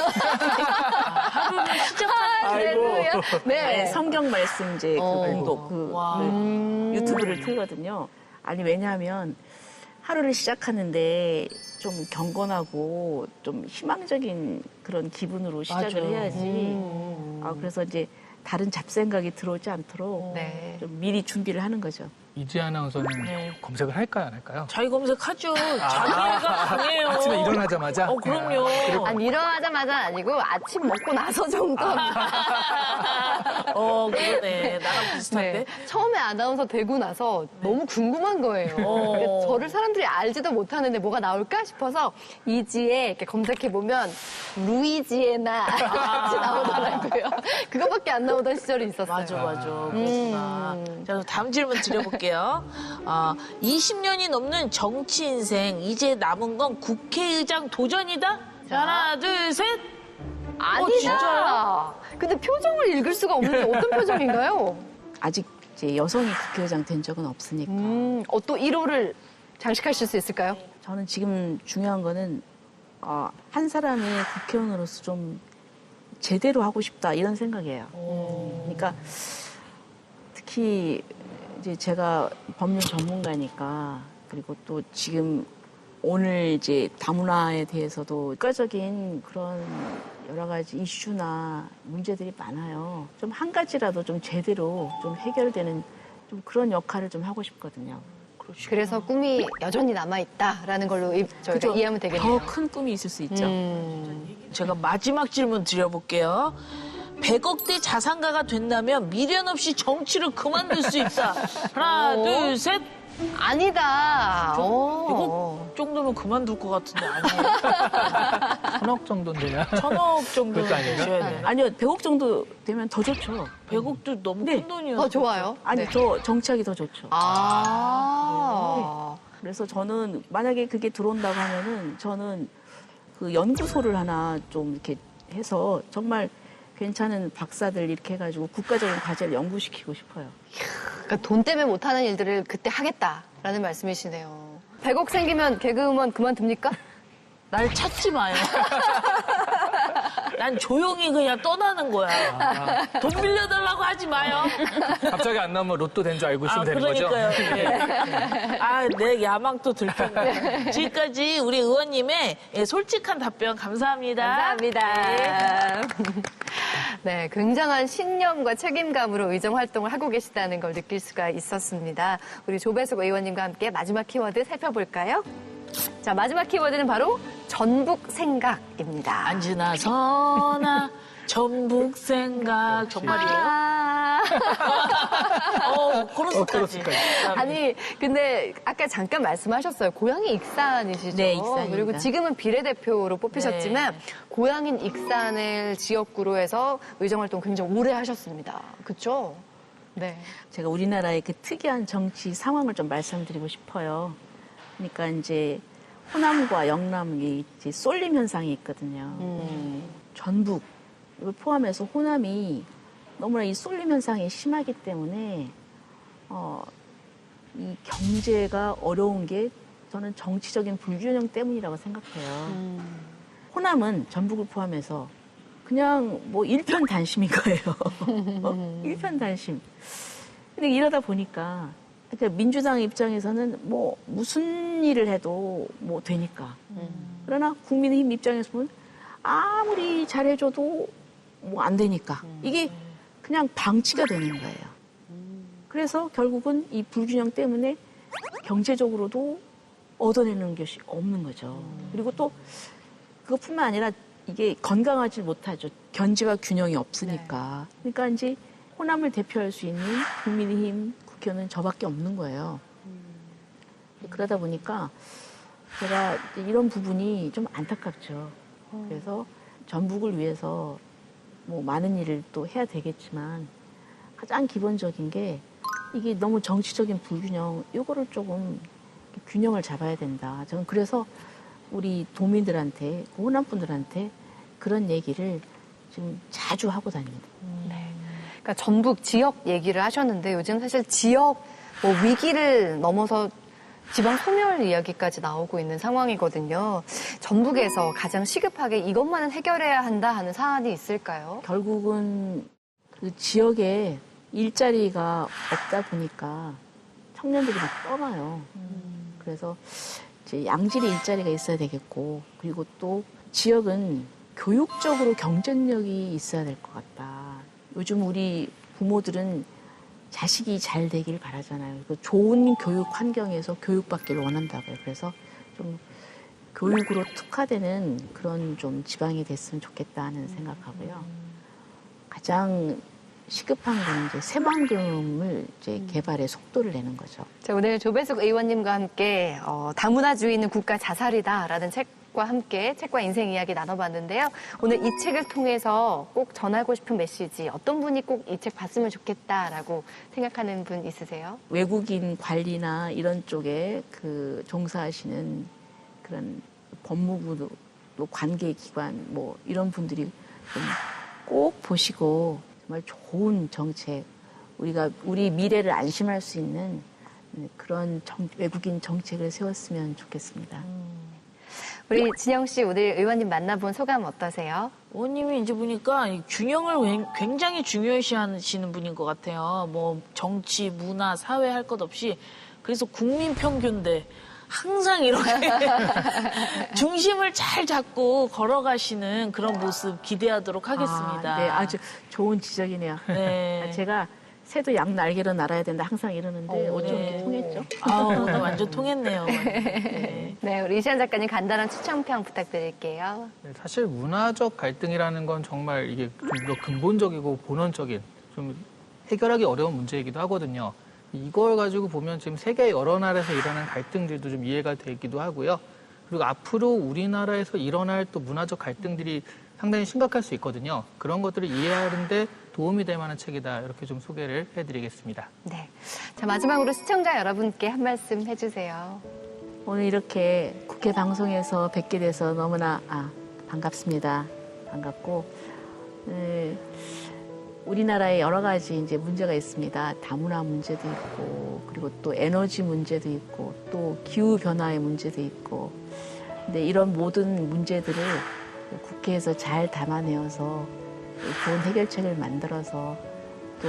B: 시작하는
A: 할렐루야. 네.
D: 성경 말씀 이제 그 공독
B: 와.
D: 유튜브를 틀거든요. 아니 왜냐하면 하루를 시작하는데 좀 경건하고 좀 희망적인 그런 기분으로 시작을 해야지. 그래서 이제 다른 잡생각이 들어오지 않도록
A: 네.
D: 좀 미리 준비를 하는 거죠.
C: 이지 아나운서는
B: 네.
C: 검색을 할까요, 안 할까요?
B: 자기 검색하죠. 자기가 강해요.
C: 아침에 일어나자마자?
B: 그럼요.
A: 아니, 일어나자마자 아니고 아침 먹고 나서 정도.
B: 그러네. 나랑 비슷한데.
A: 네. 처음에 아나운서 되고 나서 너무 궁금한 거예요. 근데 저를 사람들이 알지도 못하는데 뭐가 나올까 싶어서 이지에 이렇게 검색해보면 루이지애나 같이 나오더라고요. 그거밖에 안 나오던 시절이 있었어요.
B: 맞아. 그렇구나. 자, 다음 질문 드려볼게요. 20년이 넘는 정치 인생, 이제 남은 건 국회의장 도전이다? 자, 하나, 둘, 셋.
A: 아니다.
B: 진짜요?
A: 근데 표정을 읽을 수가 없는데 어떤 표정인가요?
D: 아직 이제 여성이 국회의장 된 적은 없으니까.
A: 또 1호를 장식하실 수 있을까요?
D: 저는 지금 중요한 거는 한 사람이 국회의원으로서 좀 제대로 하고 싶다 이런 생각이에요. 그러니까 특히 이제 제가 법률 전문가니까 그리고 또 지금 오늘 이제 다문화에 대해서도 국가적인 그런 여러 가지 이슈나 문제들이 많아요. 좀 한 가지라도 좀 제대로 좀 해결되는 좀 그런 역할을 좀 하고 싶거든요.
A: 그래서 꿈이 여전히 남아있다라는 걸로 저희가
D: 그죠?
A: 이해하면 되겠네요.
D: 더 큰 꿈이 있을 수 있죠.
B: 제가 마지막 질문 드려볼게요. 100억대 자산가가 된다면 미련 없이 정치를 그만둘 수 있다. 하나, 둘, 셋.
A: 아니다.
B: 이거 정도면 그만둘 것 같은데 아니에요?
C: 1,000억 정도는 돼야?
B: 1,000억 정도
C: 그것도 아닌가?
B: 주셔야 되나?
D: 아니요, 100억 정도 되면 더 좋죠.
B: 100억도 너무
D: 네.
B: 큰 돈이어서.
A: 더 좋아요.
D: 아니,
A: 네.
D: 더 정치하기 더 좋죠.
A: 아.
D: 그래서 저는 만약에 그게 들어온다고 하면은 저는 그 연구소를 하나 좀 이렇게 해서 정말 괜찮은 박사들 이렇게 해가지고 국가적인 과제를 연구시키고 싶어요.
A: 그러니까 돈 때문에 못하는 일들을 그때 하겠다라는 말씀이시네요. 100억 생기면 개그우먼 그만둡니까?
B: 날 찾지 마요. 난 조용히 그냥 떠나는 거야. 돈 빌려달라고 하지 마요.
C: 갑자기 안 나오면 로또 된 줄 알고 있으면 되는 거죠?
B: 그러니까요. 네. 내 야망 또 들켰네. 지금까지 우리 의원님의 솔직한 답변 감사합니다.
A: 감사합니다. 네, 굉장한 신념과 책임감으로 의정 활동을 하고 계시다는 걸 느낄 수가 있었습니다. 우리 조배숙 의원님과 함께 마지막 키워드 살펴볼까요? 자, 마지막 키워드는 바로 전북 생각입니다.
B: 안지나 서나 전북 생각 정말이에요? 코러스까지.
A: 아니, 근데 아까 잠깐 말씀하셨어요. 고향이 익산이시죠?
D: 네, 익산입니다.
A: 그리고 지금은 비례대표로 뽑히셨지만
B: 네.
A: 고향인 익산을 지역구로 해서 의정활동 굉장히 오래 하셨습니다. 그렇죠? 네.
D: 제가 우리나라의 그 특이한 정치 상황을 좀 말씀드리고 싶어요. 그러니까 이제 호남과 영남이 이제 쏠림 현상이 있거든요. 전북 이걸 포함해서 호남이 너무나 이 쏠림 현상이 심하기 때문에 이 경제가 어려운 게 저는 정치적인 불균형 때문이라고 생각해요. 호남은 전북을 포함해서 그냥 뭐 일편단심인 거예요. 일편단심. 근데 이러다 보니까 그러니까 민주당 입장에서는 뭐 무슨 일을 해도 뭐 되니까. 그러나 국민의힘 입장에서 보면 아무리 잘해줘도 뭐 안 되니까. 이게 그냥 방치가 되는 거예요. 그래서 결국은 이 불균형 때문에 경제적으로도 얻어내는 것이 없는 거죠. 그리고 또 그것뿐만 아니라 이게 건강하지 못하죠. 견제와 균형이 없으니까. 그러니까 이제 호남을 대표할 수 있는 국민의힘 국회의원은 저밖에 없는 거예요. 그러다 보니까 제가 이제 이런 부분이 좀 안타깝죠. 그래서 전북을 위해서 뭐 많은 일을 또 해야 되겠지만 가장 기본적인 게 이게 너무 정치적인 불균형, 이거를 조금 균형을 잡아야 된다. 저는 그래서 우리 도민들한테, 호남 분들한테 그런 얘기를 지금 자주 하고 다닙니다.
A: 그러니까 전북 지역 얘기를 하셨는데 요즘 사실 지역 뭐 위기를 넘어서 지방 소멸 이야기까지 나오고 있는 상황이거든요. 전북에서 가장 시급하게 이것만은 해결해야 한다 하는 사안이 있을까요?
D: 결국은 그 지역에 일자리가 없다 보니까 청년들이 막 떠나요. 그래서 이제 양질의 일자리가 있어야 되겠고, 그리고 또 지역은 교육적으로 경쟁력이 있어야 될 것 같다. 요즘 우리 부모들은 자식이 잘 되길 바라잖아요. 좋은 교육 환경에서 교육받기를 원한다고요. 그래서 좀 교육으로 특화되는 그런 좀 지방이 됐으면 좋겠다는 생각하고요. 가장 시급한 건 이제 새만금을 이제 개발의 속도를 내는 거죠.
A: 자, 오늘 조배숙 의원님과 함께 다문화주의는 국가 자살이다라는 책과 함께 책과 인생 이야기 나눠봤는데요. 오늘 이 책을 통해서 꼭 전하고 싶은 메시지, 어떤 분이 꼭 이 책 봤으면 좋겠다라고 생각하는 분 있으세요?
D: 외국인 관리나 이런 쪽에 그 종사하시는 그런 법무부 또 관계기관 뭐 이런 분들이 좀 꼭 보시고 정말 좋은 정책, 우리 미래를 안심할 수 있는 그런 외국인 정책을 세웠으면 좋겠습니다.
A: 우리 진영 씨 오늘 의원님 만나본 소감 어떠세요?
B: 의원님이 이제 보니까 이 균형을 굉장히 중요시 하시는 분인 것 같아요. 뭐 정치, 문화, 사회 할 것 없이. 그래서 국민 평균대 항상 이렇게 중심을 잘 잡고 걸어가시는 그런 모습 기대하도록 하겠습니다.
D: 네, 아주 좋은 지적이네요.
B: 네.
D: 제가 새도 양 날개로 날아야 된다 항상 이러는데 어쩜 이렇게 통했죠?
B: 오늘 완전 통했네요. 네.
A: 네, 우리 이시안 작가님 간단한 추천평 부탁드릴게요.
C: 네, 사실 문화적 갈등이라는 건 정말 이게 좀 더 근본적이고 본원적인 좀 해결하기 어려운 문제이기도 하거든요. 이걸 가지고 보면 지금 세계 여러 나라에서 일어나는 갈등들도 좀 이해가 되기도 하고요. 그리고 앞으로 우리나라에서 일어날 또 문화적 갈등들이 상당히 심각할 수 있거든요. 그런 것들을 이해하는데 도움이 될 만한 책이다. 이렇게 좀 소개를 해드리겠습니다.
A: 네. 자, 마지막으로 시청자 여러분께 한 말씀 해주세요.
D: 오늘 이렇게 국회 방송에서 뵙게 돼서 너무나 반갑습니다. 반갑고 우리나라에 여러 가지 이제 문제가 있습니다. 다문화 문제도 있고, 그리고 또 에너지 문제도 있고, 또 기후 변화의 문제도 있고. 근데 이런 모든 문제들을 국회에서 잘 담아내어서 좋은 해결책을 만들어서 또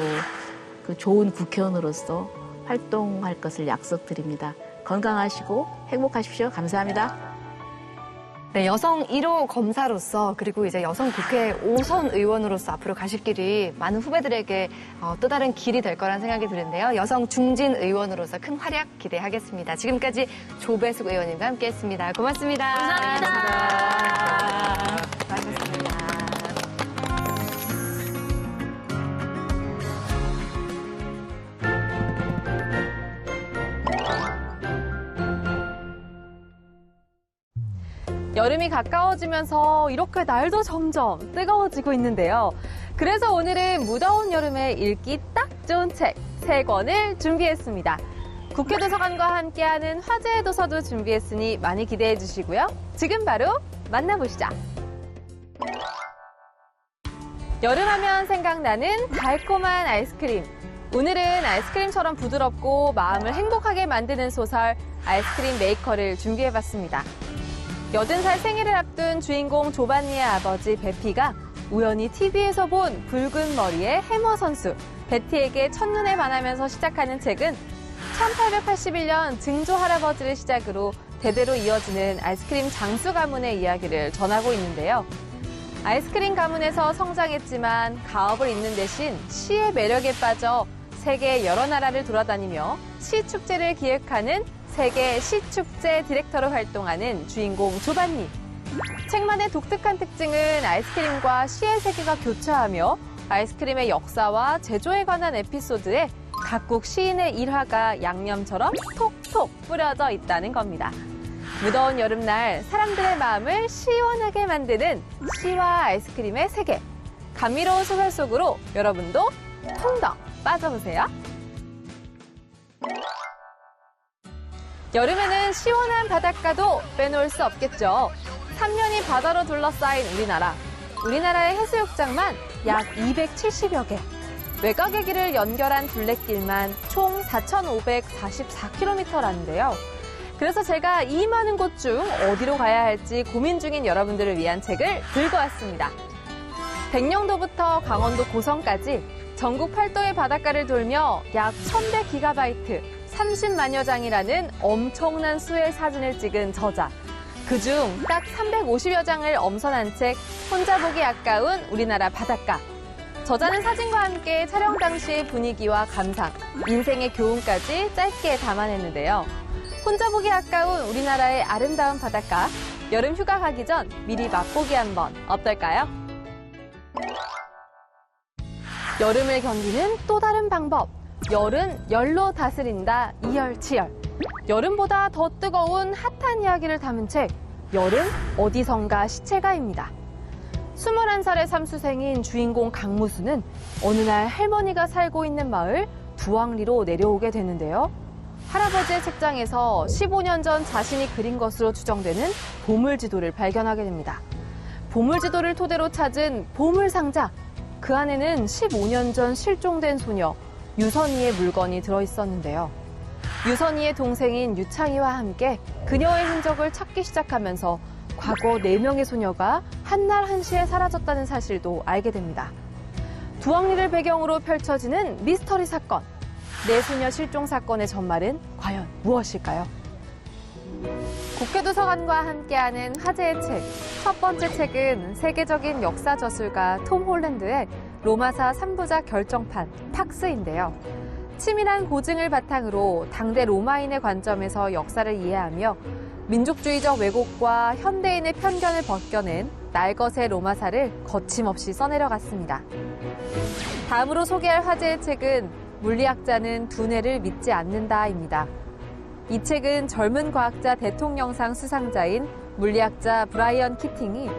D: 그 좋은 국회의원으로서 활동할 것을 약속드립니다. 건강하시고 행복하십시오. 감사합니다.
A: 네, 여성 1호 검사로서 그리고 이제 여성 국회 5선 의원으로서 앞으로 가실 길이 많은 후배들에게 또 다른 길이 될 거란 생각이 드는데요. 여성 중진 의원으로서 큰 활약 기대하겠습니다. 지금까지 조배숙 의원님과 함께했습니다. 고맙습니다.
B: 감사합니다.
A: 수고하셨습니다.
E: 여름이 가까워지면서 이렇게 날도 점점 뜨거워지고 있는데요. 그래서 오늘은 무더운 여름에 읽기 딱 좋은 책 3권을 준비했습니다. 국회도서관과 함께하는 화제의 도서도 준비했으니 많이 기대해 주시고요. 지금 바로 만나보시죠. 여름하면 생각나는 달콤한 아이스크림. 오늘은 아이스크림처럼 부드럽고 마음을 행복하게 만드는 소설 아이스크림 메이커를 준비해봤습니다. 80살 생일을 앞둔 주인공 조반니의 아버지 베피가 우연히 TV에서 본 붉은 머리의 해머 선수 베티에게 첫눈에 반하면서 시작하는 책은 1881년 증조 할아버지를 시작으로 대대로 이어지는 아이스크림 장수 가문의 이야기를 전하고 있는데요. 아이스크림 가문에서 성장했지만 가업을 잇는 대신 시의 매력에 빠져 세계 여러 나라를 돌아다니며 시축제를 기획하는 세계 시축제 디렉터로 활동하는 주인공 조반니. 책만의 독특한 특징은 아이스크림과 시의 세계가 교차하며 아이스크림의 역사와 제조에 관한 에피소드에 각국 시인의 일화가 양념처럼 톡톡 뿌려져 있다는 겁니다. 무더운 여름날 사람들의 마음을 시원하게 만드는 시와 아이스크림의 세계. 감미로운 소설 속으로 여러분도 텅덩 빠져보세요. 여름에는 시원한 바닷가도 빼놓을 수 없겠죠. 3년이 바다로 둘러싸인 우리나라. 우리나라의 해수욕장만 약 270여 개. 외곽의 길을 연결한 둘레길만 총 4,544km라는데요. 그래서 제가 이 많은 곳 중 어디로 가야 할지 고민 중인 여러분들을 위한 책을 들고 왔습니다. 백령도부터 강원도 고성까지 전국 8도의 바닷가를 돌며 약 1,100GB, 30만여 장이라는 엄청난 수의 사진을 찍은 저자. 그중 딱 350여 장을 엄선한 책, 혼자 보기 아까운 우리나라 바닷가. 저자는 사진과 함께 촬영 당시의 분위기와 감상, 인생의 교훈까지 짧게 담아냈는데요. 혼자 보기 아까운 우리나라의 아름다운 바닷가, 여름 휴가 가기 전 미리 맛보기 한번 어떨까요? 여름을 견디는 또 다른 방법. 열은 열로 다스린다, 이열치열. 여름보다 더 뜨거운 핫한 이야기를 담은 책, 여름 어디선가 시체가입니다. 21살의 삼수생인 주인공 강무수는 어느 날 할머니가 살고 있는 마을 두왕리로 내려오게 되는데요. 할아버지의 책장에서 15년 전 자신이 그린 것으로 추정되는 보물지도를 발견하게 됩니다. 보물지도를 토대로 찾은 보물상자. 그 안에는 15년 전 실종된 소녀 유선이의 물건이 들어있었는데요. 유선이의 동생인 유창이와 함께 그녀의 흔적을 찾기 시작하면서 과거 4명의 소녀가 한날 한시에 사라졌다는 사실도 알게 됩니다. 두왕리를 배경으로 펼쳐지는 미스터리 사건. 4소녀 실종 사건의 전말은 과연 무엇일까요? 국회도서관과 함께하는 화제의 책. 첫 번째 책은 세계적인 역사 저술가 톰 홀랜드의 로마사 3부작 결정판 팍스인데요. 치밀한 고증을 바탕으로 당대 로마인의 관점에서 역사를 이해하며 민족주의적 왜곡과 현대인의 편견을 벗겨낸 날것의 로마사를 거침없이 써내려갔습니다. 다음으로 소개할 화제의 책은 물리학자는 두뇌를 믿지 않는다입니다. 이 책은 젊은 과학자 대통령상 수상자인 물리학자 브라이언 키팅이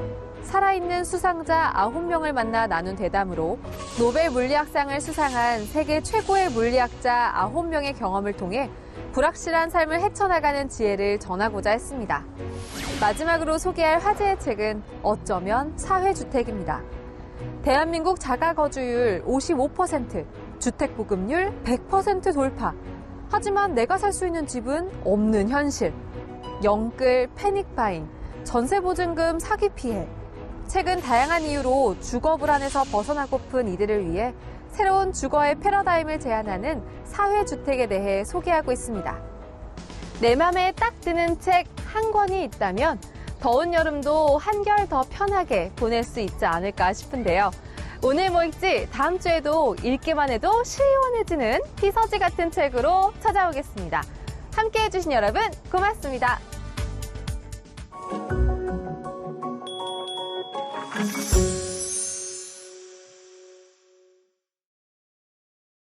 E: 살아있는 수상자 9명을 만나 나눈 대담으로 노벨 물리학상을 수상한 세계 최고의 물리학자 9명의 경험을 통해 불확실한 삶을 헤쳐나가는 지혜를 전하고자 했습니다. 마지막으로 소개할 화제의 책은 어쩌면 사회주택입니다. 대한민국 자가거주율 55%, 주택보급률 100% 돌파. 하지만 내가 살 수 있는 집은 없는 현실. 영끌, 패닉바잉, 전세보증금 사기 피해. 최근 다양한 이유로 주거 불안에서 벗어나고픈 이들을 위해 새로운 주거의 패러다임을 제안하는 사회주택에 대해 소개하고 있습니다. 내 맘에 딱 드는 책 한 권이 있다면 더운 여름도 한결 더 편하게 보낼 수 있지 않을까 싶은데요. 오늘 뭐 읽지? 다음 주에도 읽기만 해도 시원해지는 피서지 같은 책으로 찾아오겠습니다. 함께해 주신 여러분 고맙습니다.